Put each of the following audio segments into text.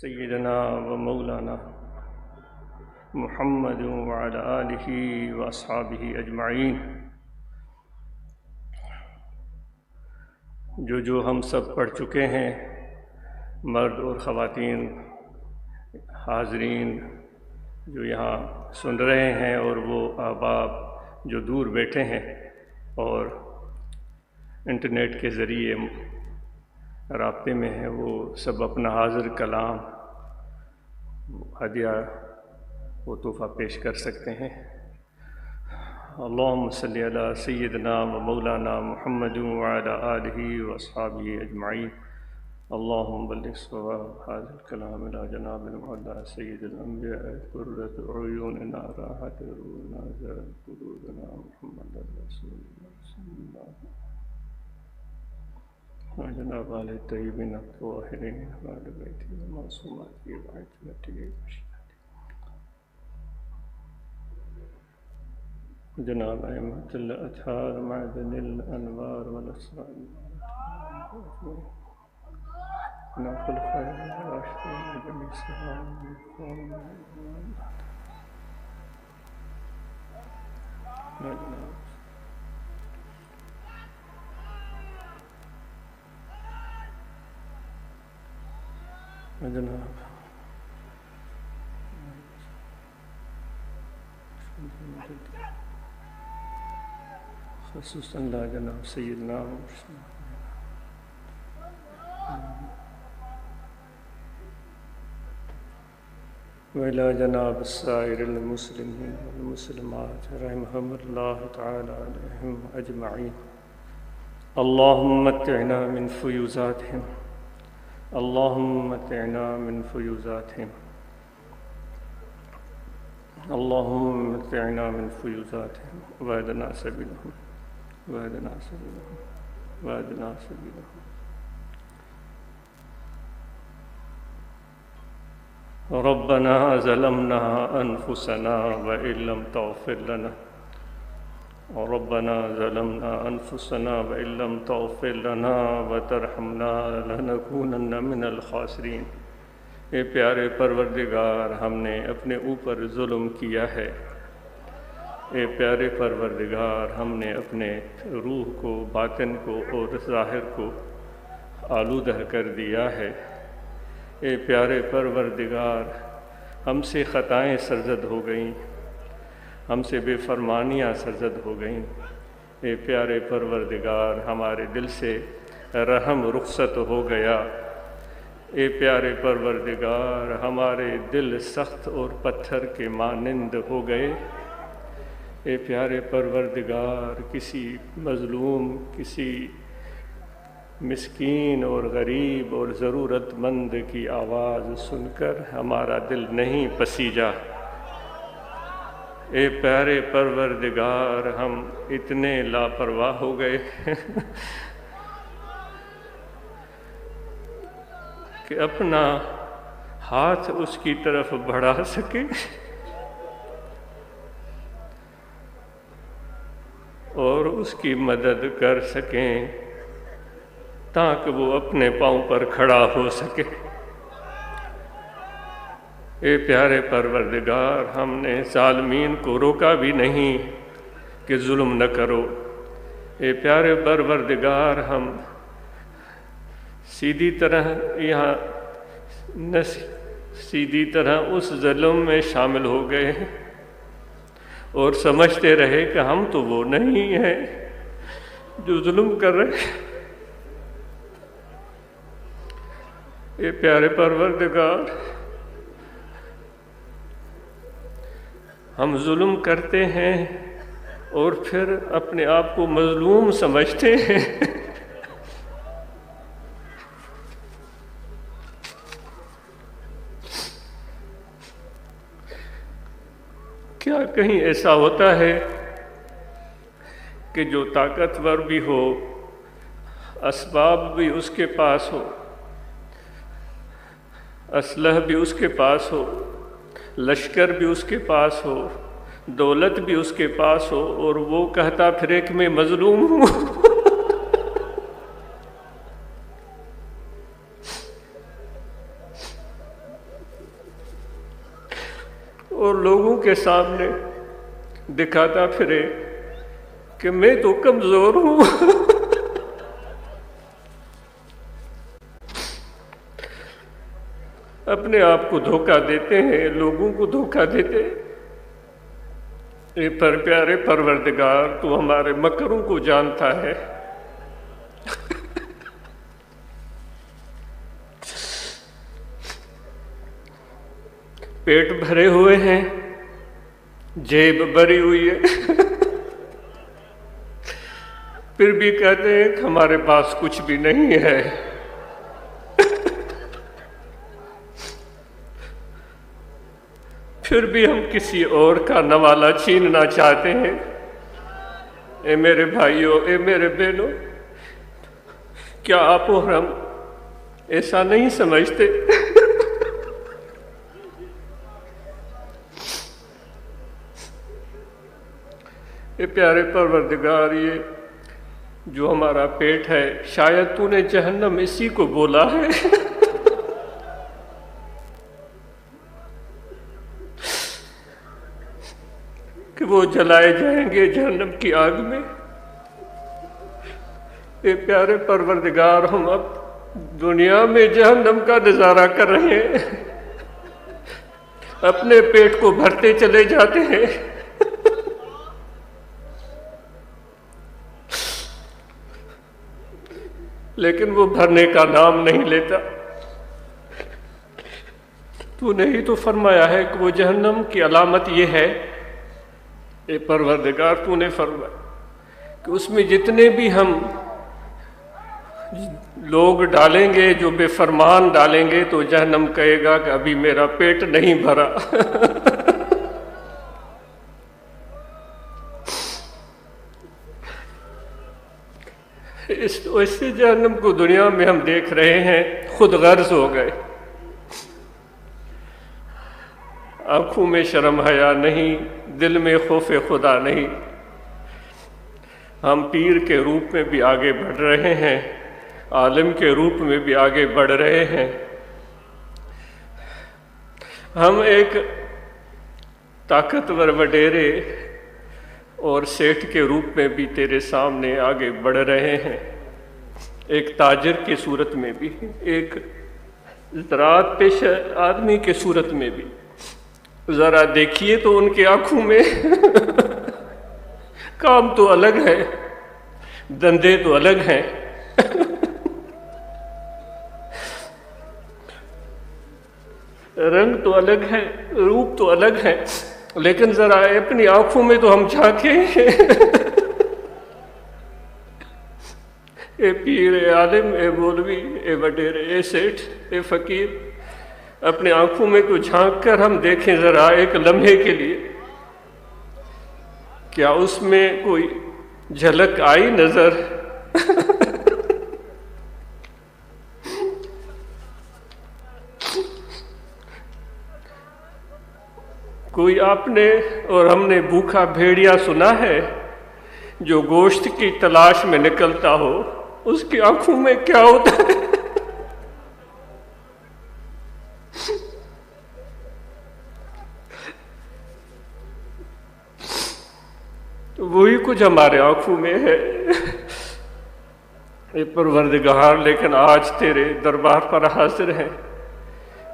سيدنا ومولانا محمد وعلى آلہ وأصحابہ اجمعین۔ جو ہم سب پڑھ چکے ہیں، مرد اور خواتین حاضرین جو یہاں سن رہے ہیں، اور وہ احباب جو دور بیٹھے ہیں اور انٹرنیٹ کے ذریعے رابطے میں ہیں، وہ سب اپنا حاضر کلام ہدیہ و تحفہ پیش کر سکتے ہیں۔ اللہم صلی علی سیدنا و مولانا محمد وعلی آلہ واصحابہ اجمعین۔ اللہم بلغ صواب ھذا الکلام الی جناب المعلی سید الانبیاء قرۃ اعیننا راحۃ روحنا زاد قلوبنا محمد رسول اللہ صلی اللہ علیہ وسلم، جناب آل طیبین الطاہرین وآل بیتہ المعصومات وعصمتہ جناب ائمۃ الاطہار معدن الانوار والاسرار جناب خلفاء الراشدین جمیع صحابہ جناب خصوصاً لا جناب سیدنا وإلى جناب السائر المسلمين والمسلمات رحمهم الله تعالى عليهم أجمعين۔ اللهم متعنا من فيوزاتهم، اللهم متعنا من فيوزاتهم، اللهم متعنا من فيوزاتهم واهدنا سبيلهم، واهدنا سبيلهم، واهدنا سبيلهم۔ ربنا ظلمنا أنفسنا وإن لم تغفر لنا، ربنا ظلمنا أنفسنا وإن لم تغفر لنا وترحمنا لنكونن من الخاسرين۔ اے پیارے پروردگار، ہم نے اپنے اوپر ظلم کیا ہے۔ اے پیارے پروردگار، ہم نے اپنے روح کو، باطن کو اور ظاہر کو آلودہ کر دیا ہے۔ اے پیارے پروردگار، ہم سے خطائیں سرزد ہو گئیں، ہم سے بے فرمانیاں سرزد ہو گئیں۔ اے پیارے پروردگار، ہمارے دل سے رحم رخصت ہو گیا۔ اے پیارے پروردگار، ہمارے دل سخت اور پتھر کے مانند ہو گئے۔ اے پیارے پروردگار، کسی مظلوم، کسی مسکین اور غریب اور ضرورت مند کی آواز سن کر ہمارا دل نہیں پسیجا۔ اے پیارے پروردگار، ہم اتنے لاپرواہ ہو گئے کہ اپنا ہاتھ اس کی طرف بڑھا سکیں اور اس کی مدد کر سکیں تاکہ وہ اپنے پاؤں پر کھڑا ہو سکے۔ اے پیارے پروردگار، ہم نے ظالمین کو روکا بھی نہیں کہ ظلم نہ کرو۔ اے پیارے پروردگار، ہم سیدھی طرح اس ظلم میں شامل ہو گئے اور سمجھتے رہے کہ ہم تو وہ نہیں ہیں جو ظلم کر رہے ہیں۔ اے پیارے پروردگار، ہم ظلم کرتے ہیں اور پھر اپنے آپ کو مظلوم سمجھتے ہیں۔ کیا کہیں ایسا ہوتا ہے کہ جو طاقتور بھی ہو، اسباب بھی اس کے پاس ہو، اسلحہ بھی اس کے پاس ہو، لشکر بھی اس کے پاس ہو، دولت بھی اس کے پاس ہو، اور وہ کہتا پھرے کہ میں مظلوم ہوں؟ اور لوگوں کے سامنے دکھاتا پھرے کہ میں تو کمزور ہوں۔ اپنے آپ کو دھوکہ دیتے ہیں، لوگوں کو دھوکہ دیتے ہیں۔ اے پر پیارے پروردگار، تو ہمارے مکروں کو جانتا ہے۔ پیٹ بھرے ہوئے ہیں، جیب بھری ہوئی ہے، پھر بھی کہتے ہیں کہ ہمارے پاس کچھ بھی نہیں ہے۔ پھر بھی ہم کسی اور کا نوالہ چھیننا چاہتے ہیں۔ اے میرے بھائیوں، اے میرے بہنوں، کیا آپ اور ہم ایسا نہیں سمجھتے؟ اے پیارے پروردگار، یہ جو ہمارا پیٹ ہے، شاید تو نے جہنم اسی کو بولا ہے۔ کہ وہ جلائے جائیں گے جہنم کی آگ میں۔ اے پیارے پروردگار، ہم اب دنیا میں جہنم کا نظارہ کر رہے ہیں، اپنے پیٹ کو بھرتے چلے جاتے ہیں، لیکن وہ بھرنے کا نام نہیں لیتا۔ تو نے ہی تو فرمایا ہے کہ وہ جہنم کی علامت یہ ہے۔ اے پروردگار، تو نے فرمایا کہ اس میں جتنے بھی ہم لوگ ڈالیں گے، جو بے فرمان ڈالیں گے، تو جہنم کہے گا کہ ابھی میرا پیٹ نہیں بھرا۔ اس جہنم کو دنیا میں ہم دیکھ رہے ہیں، خود غرض ہو گئے۔ آنکھوں میں شرم حیا نہیں، دل میں خوف خدا نہیں۔ ہم پیر کے روپ میں بھی آگے بڑھ رہے ہیں، عالم کے روپ میں بھی آگے بڑھ رہے ہیں۔ ہم ایک طاقتور وڈیرے اور سیٹھ کے روپ میں بھی تیرے سامنے آگے بڑھ رہے ہیں، ایک تاجر کی صورت میں بھی، ایک زراعت پیش آدمی کی صورت میں بھی۔ ذرا دیکھیے تو ان کے آنکھوں میں کام تو الگ ہے، دندے تو الگ ہیں، رنگ تو الگ ہے، روپ تو الگ ہے، لیکن ذرا اپنی آنکھوں میں تو ہم جھانکیں۔ اے پیر، اے عالم، اے مولوی، اے وڈیرے، اے سیٹھ، اے فقیر، اپنے آنکھوں میں تو جھانک کر ہم دیکھیں ذرا ایک لمحے کے لیے، کیا اس میں کوئی جھلک آئی نظر؟ کوئی آپ نے اور ہم نے بھوکا بھیڑیا سنا ہے جو گوشت کی تلاش میں نکلتا ہو؟ اس کی آنکھوں میں کیا ہوتا ہے؟ وہی کچھ ہمارے آنکھوں میں ہے۔ اے پروردگار، لیکن آج تیرے دربار پر حاضر ہیں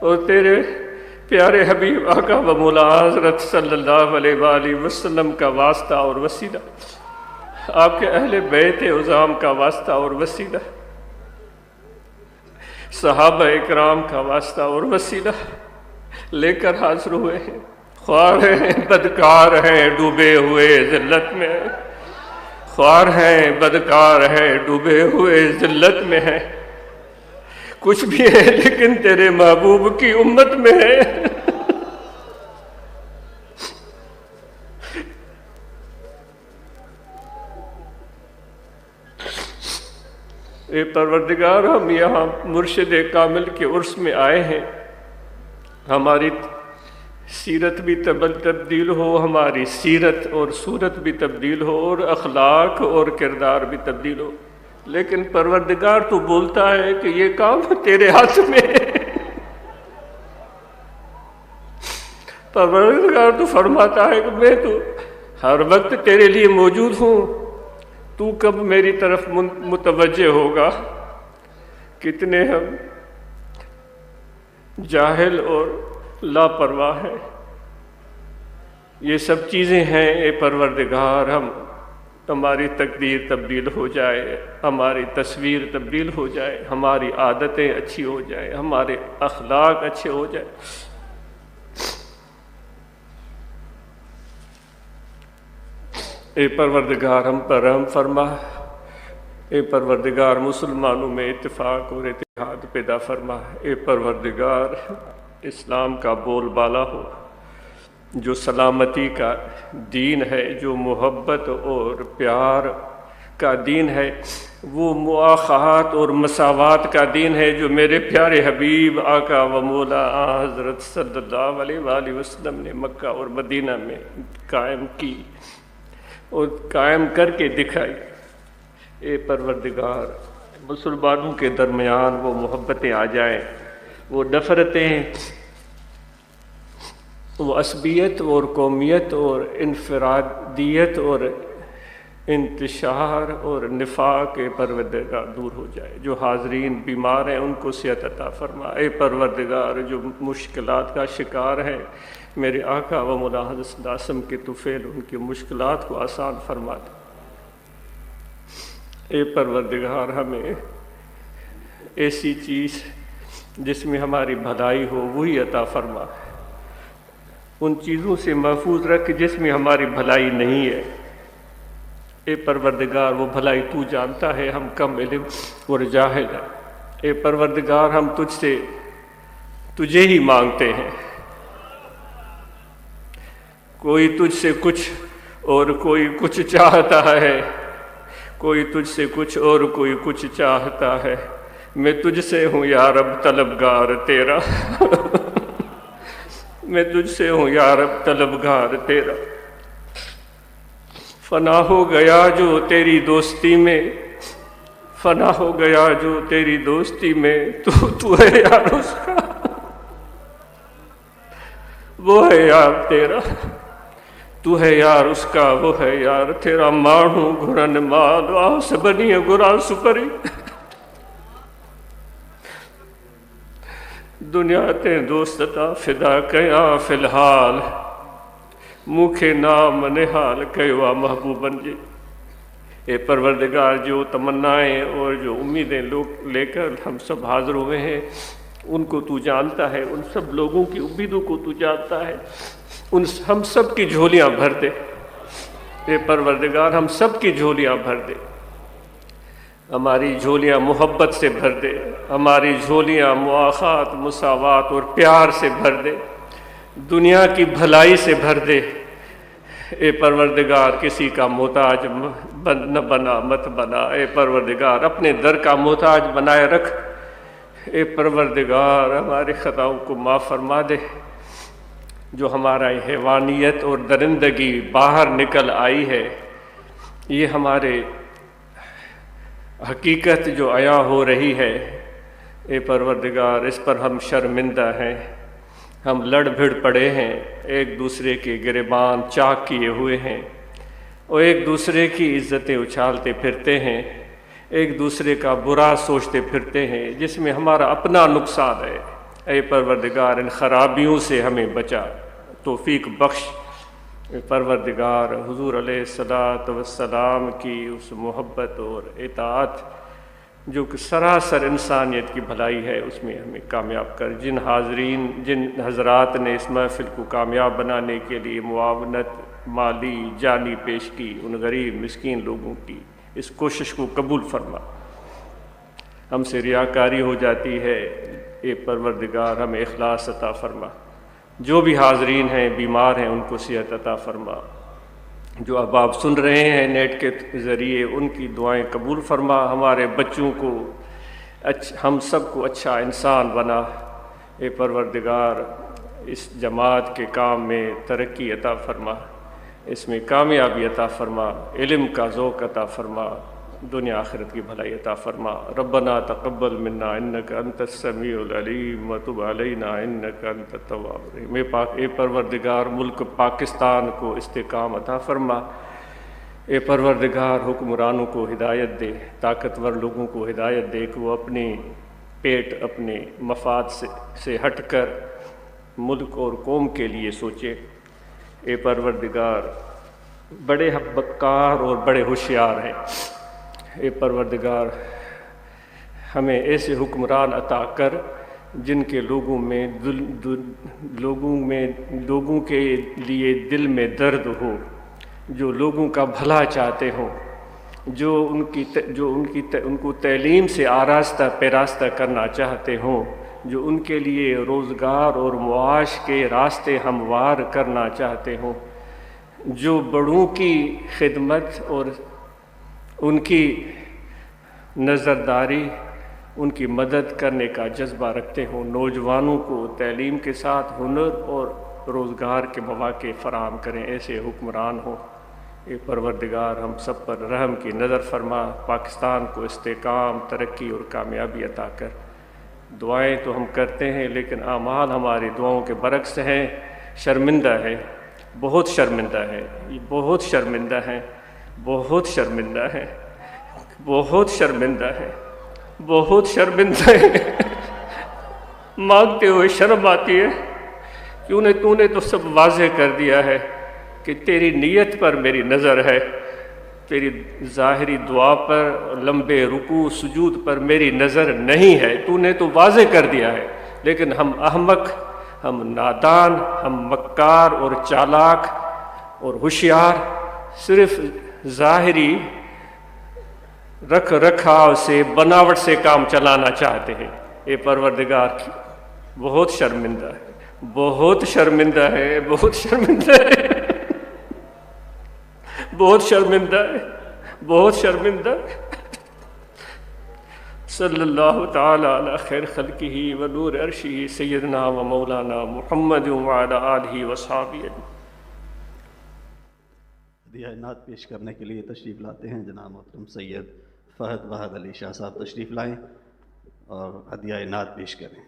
اور تیرے پیارے حبیب آقا و مولا حضرت صلی اللہ علیہ وآلہ وسلم کا واسطہ اور وسیلہ، آپ کے اہل بیت عظام کا واسطہ اور وسیلہ، صحابہ اکرام کا واسطہ اور وسیلہ لے کر حاضر ہوئے ہیں۔ خوار ہیں، بدکار ہیں، ڈوبے ہوئے ذلت میں ہیں، خوار ہیں، بدکار ہیں، ڈوبے ہوئے ذلت میں ہیں، کچھ بھی ہے لیکن تیرے محبوب کی امت میں ہے۔ اے پروردگار، ہم یہاں مرشد کامل کے عرس میں آئے ہیں، ہماری سیرت بھی تبدیل ہو، ہماری سیرت اور صورت بھی تبدیل ہو، اور اخلاق اور کردار بھی تبدیل ہو، لیکن پروردگار تو بولتا ہے کہ یہ کام تیرے ہاتھ میں ہے۔ پروردگار تو فرماتا ہے کہ میں تو ہر وقت تیرے لیے موجود ہوں، تو کب میری طرف متوجہ ہوگا؟ کتنے ہم جاہل اور لاپرواہ ہیں۔ یہ سب چیزیں ہیں اے پروردگار، ہماری تقدیر تبدیل ہو جائے، ہماری تصویر تبدیل ہو جائے، ہماری عادتیں اچھی ہو جائیں، ہمارے اخلاق اچھے ہو جائیں۔ اے پروردگار ہم پر رحم فرما، اے پروردگار مسلمانوں میں اتفاق اور اتحاد پیدا فرما، اے پروردگار اسلام کا بول بالا ہو، جو سلامتی کا دین ہے، جو محبت اور پیار کا دین ہے، وہ مواخات اور مساوات کا دین ہے جو میرے پیارے حبیب آقا و مولا حضرت صلی اللہ علیہ وآلہ وسلم نے مکہ اور مدینہ میں قائم کی اور قائم کر کے دکھائی۔ اے پروردگار مسلمانوں کے درمیان وہ محبتیں آ جائیں، وہ نفرتیں، وہ عصبیت اور قومیت اور انفرادیت اور انتشار اور نفاق کے پروردگار دور ہو جائے۔ جو حاضرین بیمار ہیں ان کو صحت عطا فرما۔ اے پروردگار جو مشکلات کا شکار ہیں، میرے آقا و مولا حضرت صلی اللہ علیہ وسلم کے طفیل ان کی مشکلات کو آسان فرما دے۔ اے پروردگار ہمیں ایسی چیز جس میں ہماری بھلائی ہو وہی عطا فرما، ان چیزوں سے محفوظ رکھ جس میں ہماری بھلائی نہیں ہے۔ اے پروردگار وہ بھلائی تو جانتا ہے، ہم کم علم اور جاہل ہیں۔ اے پروردگار ہم تجھے ہی مانگتے ہیں، کوئی تجھ سے کچھ اور کوئی کچھ چاہتا ہے، کوئی تجھ سے کچھ اور کوئی کچھ چاہتا ہے، میں تجھ سے ہوں یا رب طلبگار تیرا میں تجھ سے ہوں یا رب طلبگار تیرا۔ فنا ہو گیا جو تیری دوستی میں، فنا ہو گیا جو تیری دوستی میں، تو ہے یار اس کا، وہ ہے یار تیرا، تو ہے یار اس کا، وہ ہے یار تیرا۔ ماڑھوں گھرن مال آس بنی گرا سپری، دنیا تے دوستتا فدا کیا فی الحال، موکھے نام نحال کہوا محبوبن جی۔ اے پروردگار جو تمنائیں اور جو امیدیں لوگ لے کر ہم سب حاضر ہوئے ہیں ان کو تو جانتا ہے، ان سب لوگوں کی امیدوں کو تو جانتا ہے، ہم سب کی جھولیاں بھر دے۔ اے پروردگار ہم سب کی جھولیاں بھر دے، ہماری جھولیاں محبت سے بھر دے، ہماری جھولیاں مواخات مساوات اور پیار سے بھر دے، دنیا کی بھلائی سے بھر دے۔ اے پروردگار کسی کا محتاج نہ بنا، مت بنا۔ اے پروردگار اپنے در کا محتاج بنائے رکھ۔ اے پروردگار ہماری خطاؤں کو معاف فرما دے، جو ہمارا حیوانیت اور درندگی باہر نکل آئی ہے، یہ ہمارے حقیقت جو عیاں ہو رہی ہے، اے پروردگار اس پر ہم شرمندہ ہیں، ہم لڑ بھڑ پڑے ہیں، ایک دوسرے کے گریبان چاک کیے ہوئے ہیں اور ایک دوسرے کی عزتیں اچھالتے پھرتے ہیں، ایک دوسرے کا برا سوچتے پھرتے ہیں، جس میں ہمارا اپنا نقصان ہے۔ اے پروردگار ان خرابیوں سے ہمیں بچا، توفیق بخش۔ اے پروردگار حضور علیہ الصلوۃ والسلام کی اس محبت اور اطاعت جو کہ سراسر انسانیت کی بھلائی ہے، اس میں ہمیں کامیاب کر۔ جن حاضرین، جن حضرات نے اس محفل کو کامیاب بنانے کے لیے معاونت مالی جانی پیش کی، ان غریب مسکین لوگوں کی اس کوشش کو قبول فرما۔ ہم سے ریاکاری ہو جاتی ہے، اے پروردگار ہمیں اخلاص عطا فرما۔ جو بھی حاضرین ہیں بیمار ہیں ان کو صحت عطا فرما، جو احباب سن رہے ہیں نیٹ کے ذریعے ان کی دعائیں قبول فرما۔ ہمارے بچوں کو ہم سب کو اچھا انسان بنا۔ اے پروردگار اس جماعت کے کام میں ترقی عطا فرما، اس میں کامیابی عطا فرما، علم کا ذوق عطا فرما، دنیا آخرت کی بھلائی عطا فرما۔ ربنا تقبل منا انک انت السمیع العلیم وتب علینا انک انت التواب الرحیم۔ اے پروردگار ملک پاکستان کو استحکام عطا فرما۔ اے پروردگار حکمرانوں کو ہدایت دے، طاقتور لوگوں کو ہدایت دے کہ وہ اپنی پیٹ اپنے مفاد سے ہٹ کر ملک اور قوم کے لیے سوچے۔ اے پروردگار بڑے بکار اور بڑے ہوشیار ہیں۔ اے پروردگار ہمیں ایسے حکمران عطا کر جن کے لوگوں کے لیے دل میں درد ہو، جو لوگوں کا بھلا چاہتے ہوں، جو ان کو تعلیم سے آراستہ پیراستہ کرنا چاہتے ہوں، جو ان کے لیے روزگار اور معاش کے راستے ہموار کرنا چاہتے ہوں، جو بڑوں کی خدمت اور ان کی نظرداری، ان کی مدد کرنے کا جذبہ رکھتے ہوں، نوجوانوں کو تعلیم کے ساتھ ہنر اور روزگار کے مواقع فراہم کریں، ایسے حکمران ہوں۔ اے پروردگار ہم سب پر رحم کی نظر فرما، پاکستان کو استحکام، ترقی اور کامیابی عطا کر۔ دعائیں تو ہم کرتے ہیں لیکن اعمال ہماری دعاؤں کے برعکس ہیں، شرمندہ ہے، بہت شرمندہ ہے، یہ بہت شرمندہ ہے، بہت شرمندہ ہے، بہت شرمندہ ہے، بہت شرمندہ ہے۔ مانگتے ہوئے شرم آتی ہے، تو نے تو سب واضح کر دیا ہے کہ تیری نیت پر میری نظر ہے، تیری ظاہری دعا پر، لمبے رکوع سجود پر میری نظر نہیں ہے، تو نے تو واضح کر دیا ہے، لیکن ہم احمق، ہم نادان، ہم مکار اور چالاک اور ہوشیار صرف ظاہری رکھ رکھاؤ سے، بناوٹ سے کام چلانا چاہتے ہیں۔ اے پروردگار بہت شرمندہ ہے، بہت شرمندہ ہے، بہت شرمندہ ہے، بہت شرمندہ ہے، بہت شرمندہ ہے۔ صلی اللہ تعالی علی خیر خلقہ و نور عرشہ سیدنا و مولانا محمد وعلی آلہ وصحبہ اجمعین۔ ہدیہ نعت پیش کرنے کے لیے تشریف لاتے ہیں جناب محترم سید فہد وحد علی شاہ صاحب، تشریف لائیں اور ہدیہ نعت پیش کریں۔